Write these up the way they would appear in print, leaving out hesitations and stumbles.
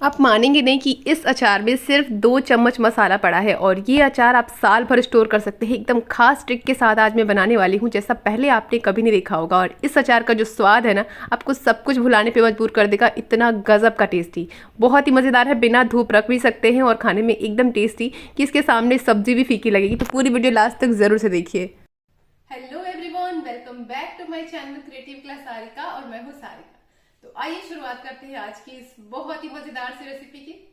आप मानेंगे नहीं कि इस अचार में सिर्फ 2 चम्मच मसाला पड़ा है और ये अचार आप साल भर स्टोर कर सकते हैं। एकदम खास ट्रिक के साथ आज मैं बनाने वाली हूँ, जैसा पहले आपने कभी नहीं देखा होगा। और इस अचार का जो स्वाद है ना, आपको सब कुछ भुलाने पे मजबूर कर देगा। इतना गजब का टेस्टी, बहुत ही मज़ेदार है। बिना धूप रख भी सकते हैं और खाने में एकदम टेस्टी कि इसके सामने सब्जी भी फीकी लगेगी। तो पूरी वीडियो लास्ट तक ज़रूर से देखिए। Hello everyone, welcome back to my channel creative class Sarika और मैं हूँ सारिका। तो आइए शुरुआत करते हैं आज की इस बहुत ही मजेदार सी रेसिपी की।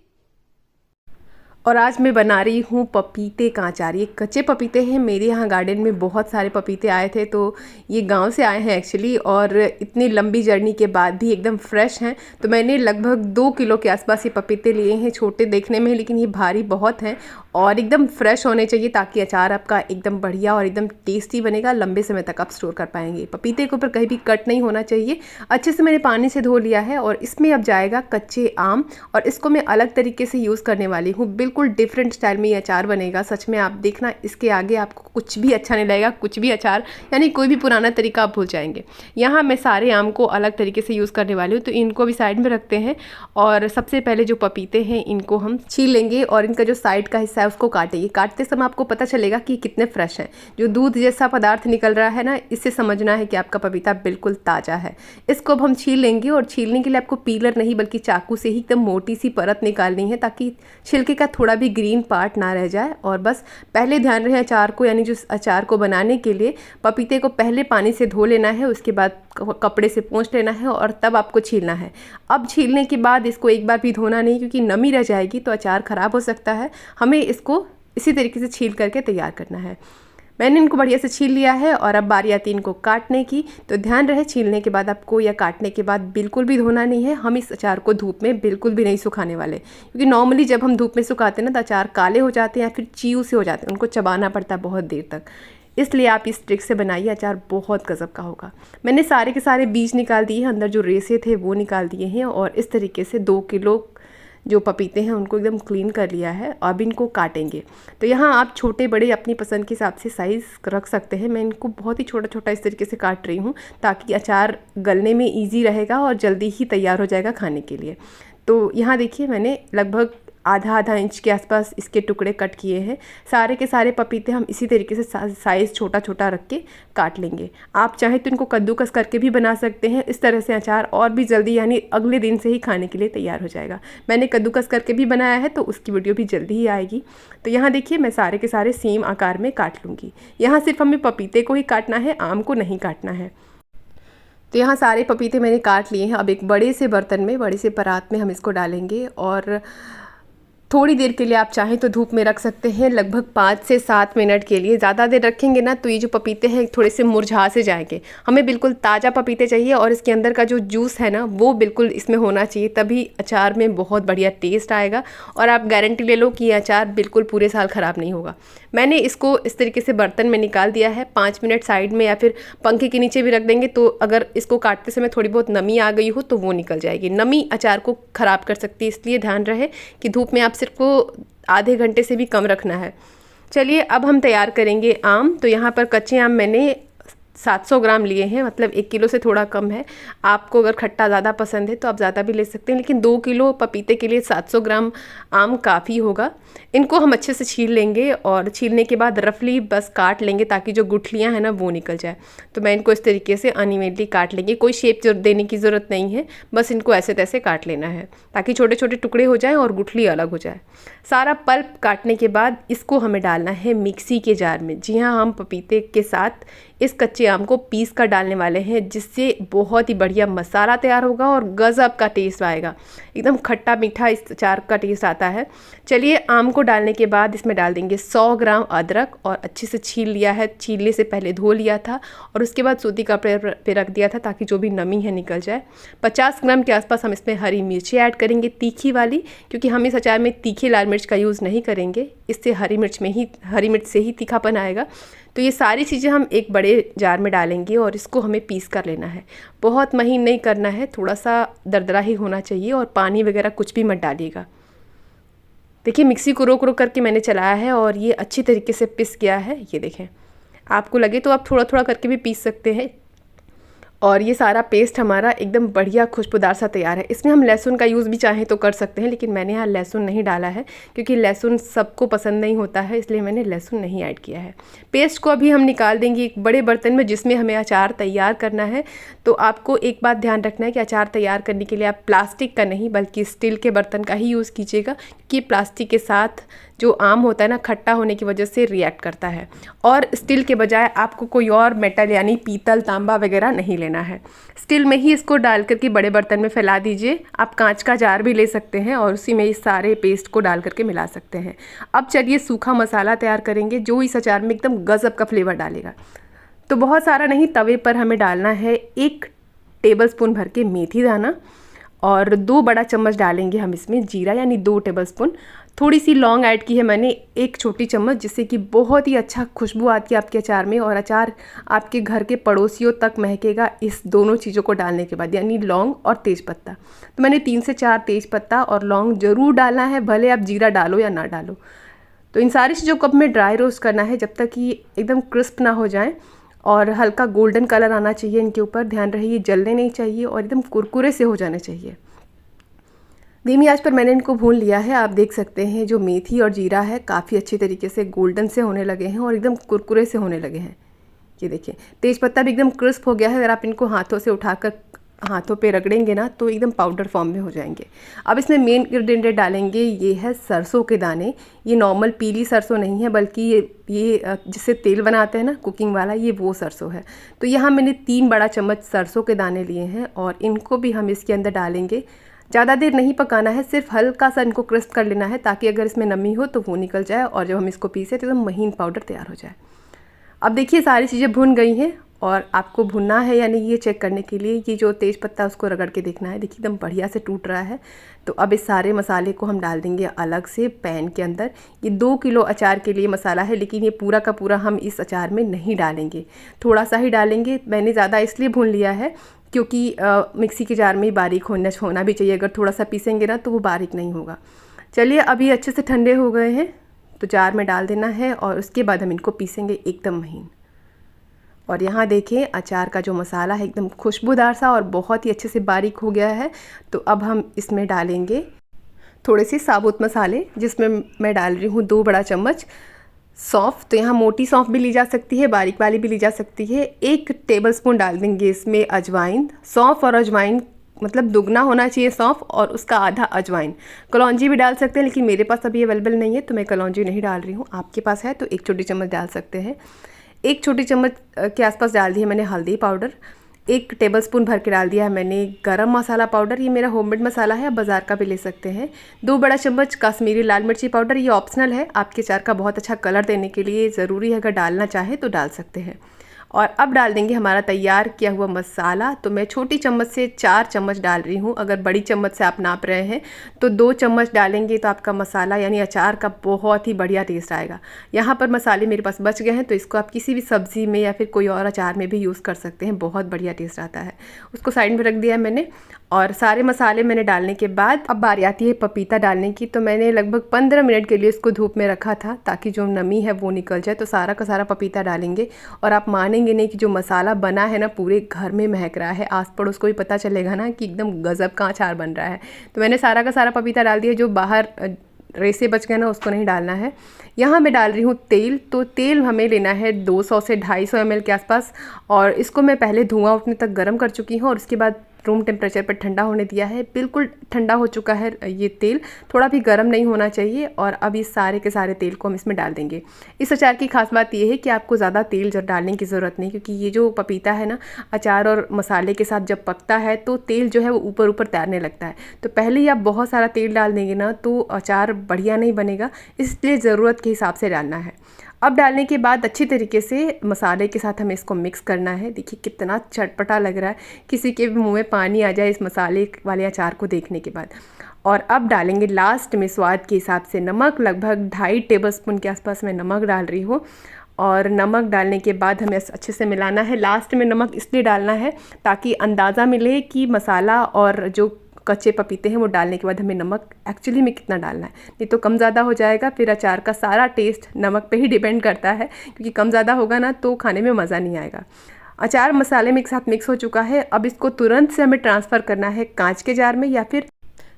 और आज मैं बना रही हूँ पपीते का अचार। ये कच्चे पपीते हैं, मेरे यहाँ गार्डन में बहुत सारे पपीते आए थे, तो ये गांव से आए हैं एक्चुअली। और इतनी लंबी जर्नी के बाद भी एकदम फ्रेश हैं। तो मैंने लगभग 2 किलो के आसपास ये पपीते लिए हैं। छोटे देखने में, लेकिन ये भारी बहुत हैं और एकदम फ्रेश होने चाहिए ताकि अचार आपका एकदम बढ़िया और एकदम टेस्टी बनेगा। लंबे समय तक आप स्टोर कर पाएंगे। पपीते के ऊपर कहीं भी कट नहीं होना चाहिए। अच्छे से मैंने पानी से धो लिया है और इसमें अब जाएगा कच्चे आम, और इसको मैं अलग तरीके से यूज़ करने वाली हूँ। बिल्कुल डिफरेंट स्टाइल में ये अचार बनेगा। सच में आप देखना, इसके आगे आपको कुछ भी अच्छा नहीं लगेगा। कुछ भी अचार यानी कोई भी पुराना तरीका आप भूल जाएंगे। यहाँ मैं सारे आम को अलग तरीके से यूज़ करने वाली हूँ, तो इनको भी साइड में रखते हैं। और सबसे पहले जो पपीते हैं इनको हम छील लेंगे और इनका जो साइड का हिस्सा है उसको काटेंगे। काटते समय आपको पता चलेगा कि कितने फ्रेश हैं। जो दूध जैसा पदार्थ निकल रहा है ना, इससे समझना है कि आपका पपीता बिल्कुल ताज़ा है। इसको अब हम छील लेंगे और छीलने के लिए आपको पीलर नहीं बल्कि चाकू से ही एकदम मोटी सी परत निकालनी है, ताकि छिलके का थोड़ा भी ग्रीन पार्ट ना रह जाए। और बस पहले ध्यान रहे अचार को, यानी जो अचार को बनाने के लिए पपीते को पहले पानी से धो लेना है, उसके बाद कपड़े से पोंछ लेना है और तब आपको छीलना है। अब छीलने के बाद इसको एक बार भी धोना नहीं, क्योंकि नमी रह जाएगी तो अचार ख़राब हो सकता है। हमें इसको इसी तरीके से छील करके तैयार करना है। मैंने इनको बढ़िया से छील लिया है और अब बारी आती है इनको काटने की। तो ध्यान रहे, छीलने के बाद आपको या काटने के बाद बिल्कुल भी धोना नहीं है। हम इस अचार को धूप में बिल्कुल भी नहीं सुखाने वाले, क्योंकि नॉर्मली जब हम धूप में सुखाते हैं ना, तो अचार काले हो जाते हैं या फिर चीऊ से हो जाते हैं। उनको चबाना पड़ता है बहुत देर तक। इसलिए आप इस ट्रिक से बनाइए, अचार बहुत गजब का होगा। मैंने सारे के सारे बीज निकाल दिए हैं, अंदर जो रेसे थे वो निकाल दिए हैं। और इस तरीके से 2 किलो जो पपीते हैं उनको एकदम क्लीन कर लिया है। अब इनको काटेंगे। तो यहाँ आप छोटे बड़े अपनी पसंद के हिसाब से साइज़ रख सकते हैं। मैं इनको बहुत ही छोटा छोटा इस तरीके से काट रही हूँ, ताकि अचार गलने में ईजी रहेगा और जल्दी ही तैयार हो जाएगा खाने के लिए। तो यहाँ देखिए, मैंने लगभग आधा इंच के आसपास इसके टुकड़े कट किए हैं। सारे के सारे पपीते हम इसी तरीके से साइज़ छोटा छोटा रख के काट लेंगे। आप चाहें तो इनको कद्दूकस करके भी बना सकते हैं। इस तरह से अचार और भी जल्दी, यानी अगले दिन से ही खाने के लिए तैयार हो जाएगा। मैंने कद्दूकस करके भी बनाया है, तो उसकी वीडियो भी जल्दी ही आएगी। तो यहाँ देखिए, मैं सारे के सारे सेम आकार में काट लूँगी। यहाँ सिर्फ हमें पपीते को ही काटना है, आम को नहीं काटना है। तो यहाँ सारे पपीते मैंने काट लिए हैं। अब एक बड़े से बर्तन में, बड़े से परात में हम इसको डालेंगे और थोड़ी देर के लिए आप चाहें तो धूप में रख सकते हैं, लगभग 5 से 7 मिनट के लिए। ज़्यादा देर रखेंगे ना तो ये जो पपीते हैं थोड़े से मुरझा से जाएंगे। हमें बिल्कुल ताज़ा पपीते चाहिए और इसके अंदर का जो जूस है ना, वो बिल्कुल इसमें होना चाहिए, तभी अचार में बहुत बढ़िया टेस्ट आएगा। और आप गारंटी ले लो कि ये अचार बिल्कुल पूरे साल ख़राब नहीं होगा। मैंने इसको इस तरीके से बर्तन में निकाल दिया है। 5 मिनट साइड में या फिर पंखे के नीचे भी रख देंगे, तो अगर इसको काटते समय थोड़ी बहुत नमी आ गई हो तो वो निकल जाएगी। नमी अचार को ख़राब कर सकती है, इसलिए ध्यान रहे कि धूप में आप सिर्फ को आधे घंटे से भी कम रखना है। चलिए, अब हम तैयार करेंगे आम। तो यहाँ पर कच्चे आम मैंने 700 ग्राम लिए हैं, मतलब 1 किलो से थोड़ा कम है। आपको अगर खट्टा ज़्यादा पसंद है तो आप ज़्यादा भी ले सकते हैं, लेकिन 2 किलो पपीते के लिए 700 ग्राम आम काफ़ी होगा। इनको हम अच्छे से छील लेंगे और छीलने के बाद रफली बस काट लेंगे, ताकि जो गुठलियाँ हैं ना वो निकल जाए। तो मैं इनको इस तरीके से अनइवनली काट लेंगे। कोई शेप देने की ज़रूरत नहीं है, बस इनको ऐसे तैसे काट लेना है, ताकि छोटे छोटे टुकड़े हो जाएँ और गुठली अलग हो जाए। सारा पल्प काटने के बाद इसको हमें डालना है मिक्सी के जार में। जी हाँ, हम पपीते के साथ इस कच्चे आम को पीस कर डालने वाले हैं, जिससे बहुत ही बढ़िया मसाला तैयार होगा और गज़ब का टेस्ट आएगा। एकदम खट्टा मीठा इस अचार का टेस्ट आता है। चलिए, आम को डालने के बाद इसमें डाल देंगे 100 ग्राम अदरक, और अच्छे से छील लिया है। छीलने से पहले धो लिया था और उसके बाद सूती कपड़े पे रख दिया था, ताकि जो भी नमी है निकल जाए। 50 ग्राम के आसपास हम इसमें हरी मिर्ची ऐड करेंगे, तीखी वाली, क्योंकि हम इस अचार में तीखी लाल मिर्च का यूज़ नहीं करेंगे। इससे हरी मिर्च से ही तीखापन आएगा। तो ये सारी चीज़ें हम एक बड़े जार में डालेंगे और इसको हमें पीस कर लेना है। बहुत महीन नहीं करना है, थोड़ा सा दरदरा ही होना चाहिए, और पानी वगैरह कुछ भी मत डालिएगा। देखिए, मिक्सी को रोक रोक करके मैंने चलाया है और ये अच्छी तरीके से पिस गया है। ये देखें, आपको लगे तो आप थोड़ा थोड़ा करके भी पीस सकते हैं। और ये सारा पेस्ट हमारा एकदम बढ़िया खुशबूदार सा तैयार है। इसमें हम लहसुन का यूज़ भी चाहें तो कर सकते हैं, लेकिन मैंने यहाँ लहसुन नहीं डाला है क्योंकि लहसुन सबको पसंद नहीं होता है, इसलिए मैंने लहसुन नहीं ऐड किया है। पेस्ट को अभी हम निकाल देंगे एक बड़े बर्तन में जिसमें हमें अचार तैयार करना है। तो आपको एक बात ध्यान रखना है कि अचार तैयार करने के लिए आप प्लास्टिक का नहीं बल्कि स्टील के बर्तन का ही यूज़ कीजिएगा, क्योंकि प्लास्टिक के साथ जो आम होता है ना, खट्टा होने की वजह से रिएक्ट करता है। और स्टील के बजाय आपको कोई और मेटल यानी पीतल, तांबा वगैरह नहीं लेना है। स्टील में ही इसको डाल करके बड़े बर्तन में फैला दीजिए। आप कांच का जार भी ले सकते हैं और उसी में इस सारे पेस्ट को डाल करके मिला सकते हैं। अब चलिए सूखा मसाला तैयार करेंगे जो इस अचार में एकदम गजब का फ्लेवर डालेगा। तो बहुत सारा नहीं, तवे पर हमें डालना है 1 टेबलस्पून भर के मेथी दाना और 2 बड़ा चम्मच डालेंगे हम इसमें जीरा यानी 2 टेबलस्पून। थोड़ी सी लौंग ऐड की है मैंने 1 छोटी चम्मच, जिससे कि बहुत ही अच्छा खुशबू आती है आपके अचार में और अचार आपके घर के पड़ोसियों तक महकेगा इस दोनों चीज़ों को डालने के बाद, यानी लौंग और तेज़पत्ता। तो मैंने 3 से 4 तेज़पत्ता और लौंग ज़रूर डालना है, भले आप जीरा डालो या ना डालो। तो इन सारी चीज़ों को अब में ड्राई रोस्ट करना है जब तक कि एकदम क्रिस्प ना हो जाए और हल्का गोल्डन कलर आना चाहिए इनके ऊपर। ध्यान रहे ये जलने नहीं चाहिए और एकदम कुरकुरे से हो जाने चाहिए। धीमी आंच पर मैंने इनको भून लिया है। आप देख सकते हैं जो मेथी और जीरा है काफ़ी अच्छी तरीके से गोल्डन से होने लगे हैं और एकदम कुरकुरे से होने लगे हैं। ये देखिए तेज़पत्ता भी एकदम क्रिस्प हो गया है। अगर आप इनको हाथों से उठाकर हाथों पे रगड़ेंगे ना तो एकदम पाउडर फॉर्म में हो जाएंगे। अब इसमें मेन इंग्रेडिएंट डालेंगे, ये है सरसों के दाने। ये नॉर्मल पीली सरसों नहीं है बल्कि ये जिससे तेल बनाते हैं ना कुकिंग वाला, ये वो सरसों है। तो यहाँ मैंने 3 बड़ा चम्मच सरसों के दाने लिए हैं और इनको भी हम इसके अंदर डालेंगे। ज़्यादा देर नहीं पकाना है, सिर्फ हल्का सा इनको क्रिस्प कर लेना है ताकि अगर इसमें नमी हो तो वो निकल जाए और जब हम इसको पीसे तो एकदम महीन पाउडर तैयार हो जाए। अब देखिए सारी चीज़ें भुन गई हैं और आपको भुनना है यानी ये चेक करने के लिए ये जो तेज़पत्ता उसको रगड़ के देखना है। देखिए एकदम बढ़िया से टूट रहा है। तो अब इस सारे मसाले को हम डाल देंगे अलग से पैन के अंदर। ये 2 किलो अचार के लिए मसाला है, लेकिन ये पूरा का पूरा हम इस अचार में नहीं डालेंगे, थोड़ा सा ही डालेंगे। मैंने ज़्यादा इसलिए भून लिया है क्योंकि मिक्सी के जार में ही बारीक होना भी चाहिए। अगर थोड़ा सा पीसेंगे ना तो वो बारीक नहीं होगा। चलिए अभी अच्छे से ठंडे हो गए हैं तो जार में डाल देना है और उसके बाद हम इनको पीसेंगे एकदम महीन। और यहाँ देखें अचार का जो मसाला है एकदम खुशबूदार सा और बहुत ही अच्छे से बारीक हो गया है। तो अब हम इसमें डालेंगे थोड़े से साबुत मसाले, जिसमें मैं डाल रही हूँ 2 बड़ा चम्मच सौंफ। तो यहाँ मोटी सौंफ भी ली जा सकती है, बारीक वाली भी ली जा सकती है। 1 टेबलस्पून डाल देंगे इसमें अजवाइन। सौंफ और अजवाइन मतलब दुगना होना चाहिए सौंफ और उसका आधा अजवाइन। कलौंजी भी डाल सकते हैं लेकिन मेरे पास अभी अवेलेबल नहीं है तो मैं कलौंजी नहीं डाल रही हूँ। आपके पास है तो 1 छोटी चम्मच डाल सकते हैं। 1 छोटी चम्मच के आसपास डाल दी है मैंने हल्दी पाउडर। 1 टेबलस्पून भर के डाल दिया है मैंने गरम मसाला पाउडर। ये मेरा होममेड मसाला है, आप बाज़ार का भी ले सकते हैं। 2 बड़ा चम्मच कश्मीरी लाल मिर्ची पाउडर। ये ऑप्शनल है, आपके अचार का बहुत अच्छा कलर देने के लिए ज़रूरी है, अगर डालना चाहे तो डाल सकते हैं। और अब डाल देंगे हमारा तैयार किया हुआ मसाला। तो मैं छोटी चम्मच से 4 चम्मच डाल रही हूँ। अगर बड़ी चम्मच से आप नाप रहे हैं तो 2 चम्मच डालेंगे तो आपका मसाला यानी अचार का बहुत ही बढ़िया टेस्ट आएगा। यहाँ पर मसाले मेरे पास बच गए हैं तो इसको आप किसी भी सब्ज़ी में या फिर कोई और अचार में भी यूज़ कर सकते हैं, बहुत बढ़िया टेस्ट आता है। उसको साइड में रख दिया है मैंने। और सारे मसाले मैंने डालने के बाद अब बारी आती है पपीता डालने की। तो मैंने लगभग 15 मिनट के लिए इसको धूप में रखा था ताकि जो नमी है वो निकल जाए। तो सारा का सारा पपीता डालेंगे और आप मानेंगे नहीं कि जो मसाला बना है ना पूरे घर में महक रहा है। आस पड़ोस को भी पता चलेगा ना कि एकदम गजब का अचार बन रहा है। तो मैंने सारा का सारा पपीता डाल दिया, जो बाहर रेसे बच गए ना उसको नहीं डालना है। यहाँ मैं डाल रही हूँ तेल। तो तेल हमें लेना है 200 से 250 ml के आसपास और इसको मैं पहले धुआं उठने तक गर्म कर चुकी हूँ और उसके बाद रूम टेम्परेचर पर ठंडा होने दिया है। बिल्कुल ठंडा हो चुका है ये तेल, थोड़ा भी गर्म नहीं होना चाहिए। और अब इस सारे के सारे तेल को हम इसमें डाल देंगे। इस अचार की खास बात ये है कि आपको ज़्यादा तेल डालने की ज़रूरत नहीं, क्योंकि ये जो पपीता है ना अचार और मसाले के साथ जब पकता है तो तेल जो है वो ऊपर ऊपर तैरने लगता है। तो पहले ही आप बहुत सारा तेल डाल देंगे ना तो अचार बढ़िया नहीं बनेगा, इसलिए ज़रूरत के हिसाब से डालना है। अब डालने के बाद अच्छी तरीके से मसाले के साथ हमें इसको मिक्स करना है। देखिए कितना चटपटा लग रहा है, किसी के भी मुंह में पानी आ जाए इस मसाले वाले अचार को देखने के बाद। और अब डालेंगे लास्ट में स्वाद के हिसाब से नमक। लगभग 2.5 टेबलस्पून के आसपास मैं नमक डाल रही हूँ। और नमक डालने के बाद हमें अच्छे से मिलाना है। लास्ट में नमक इसलिए डालना है ताकि अंदाज़ा मिले कि मसाला और जो कच्चे पपीते हैं वो डालने के बाद हमें नमक एक्चुअली में कितना डालना है, नहीं तो कम ज़्यादा हो जाएगा। फिर अचार का सारा टेस्ट नमक पे ही डिपेंड करता है, क्योंकि कम ज़्यादा होगा ना तो खाने में मज़ा नहीं आएगा। अचार मसाले में एक साथ मिक्स हो चुका है। अब इसको तुरंत से हमें ट्रांसफ़र करना है कांच के जार में, या फिर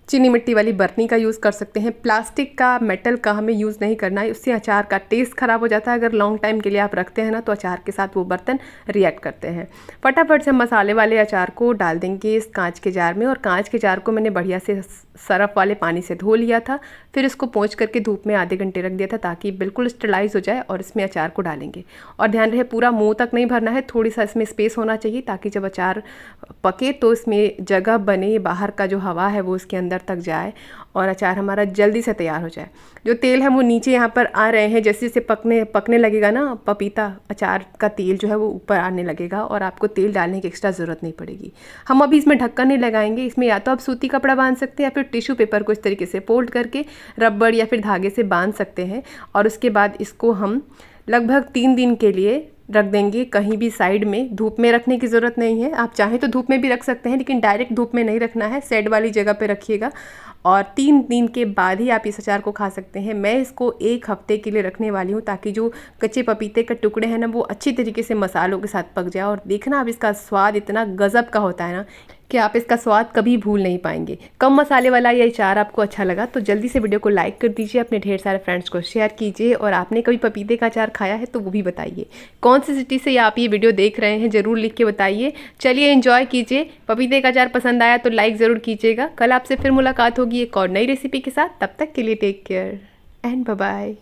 चीनी मिट्टी वाली बर्तनी का यूज़ कर सकते हैं। प्लास्टिक का, मेटल का हमें यूज़ नहीं करना है, उससे अचार का टेस्ट ख़राब हो जाता है। अगर लॉन्ग टाइम के लिए आप रखते हैं ना तो अचार के साथ वो बर्तन रिएक्ट करते हैं। फटाफट से मसाले वाले अचार को डाल देंगे इस कांच के जार में, और कांच के जार को मैंने बढ़िया से सरफ वाले पानी से धो लिया था। फिर इसको पोंछ करके धूप में आधे घंटे रख दिया था ताकि बिल्कुल स्टरलाइज हो जाए, और इसमें अचार को डालेंगे। और ध्यान रहे पूरा मुंह तक नहीं भरना है, थोड़ी सा इसमें स्पेस होना चाहिए ताकि जब अचार पके तो इसमें जगह बने, बाहर का जो हवा है वो इसके अंदर तक जाए और अचार हमारा जल्दी से तैयार हो जाए। जो तेल है वो नीचे यहाँ पर आ रहे हैं, जैसे जैसे पकने लगेगा ना पपीता, अचार का तेल जो है वो ऊपर आने लगेगा और आपको तेल डालने की एक्स्ट्रा ज़रूरत नहीं पड़ेगी। हम अभी इसमें ढक्कन नहीं लगाएंगे, इसमें या तो आप सूती कपड़ा बांध सकते हैं या फिर टिश्यू पेपर को इस तरीके से फोल्ड करके रबड़ या फिर धागे से बांध सकते हैं। और उसके बाद इसको हम लगभग 3 दिन के लिए रख देंगे कहीं भी साइड में। धूप में रखने की ज़रूरत नहीं है, आप चाहें तो धूप में भी रख सकते हैं, लेकिन डायरेक्ट धूप में नहीं रखना है, शेड वाली जगह पे रखिएगा। और 3 दिन के बाद ही आप इस अचार को खा सकते हैं। मैं इसको 1 हफ्ते के लिए रखने वाली हूँ ताकि जो कच्चे पपीते के टुकड़े हैं ना वो अच्छी तरीके से मसालों के साथ पक जाए। और देखना अब इसका स्वाद इतना गज़ब का होता है ना कि आप इसका स्वाद कभी भूल नहीं पाएंगे। कम मसाले वाला ये अचार आपको अच्छा लगा तो जल्दी से वीडियो को लाइक कर दीजिए, अपने ढेर सारे फ्रेंड्स को शेयर कीजिए, और आपने कभी पपीते का अचार खाया है तो वो भी बताइए। कौन सी सिटी से आप ये वीडियो देख रहे हैं ज़रूर लिख के बताइए। चलिए एंजॉय कीजिए। पपीते का अचार पसंद आया तो लाइक ज़रूर कीजिएगा। कल आपसे फिर मुलाकात होगी एक और नई रेसिपी के साथ। तब तक के लिए take care and bye bye.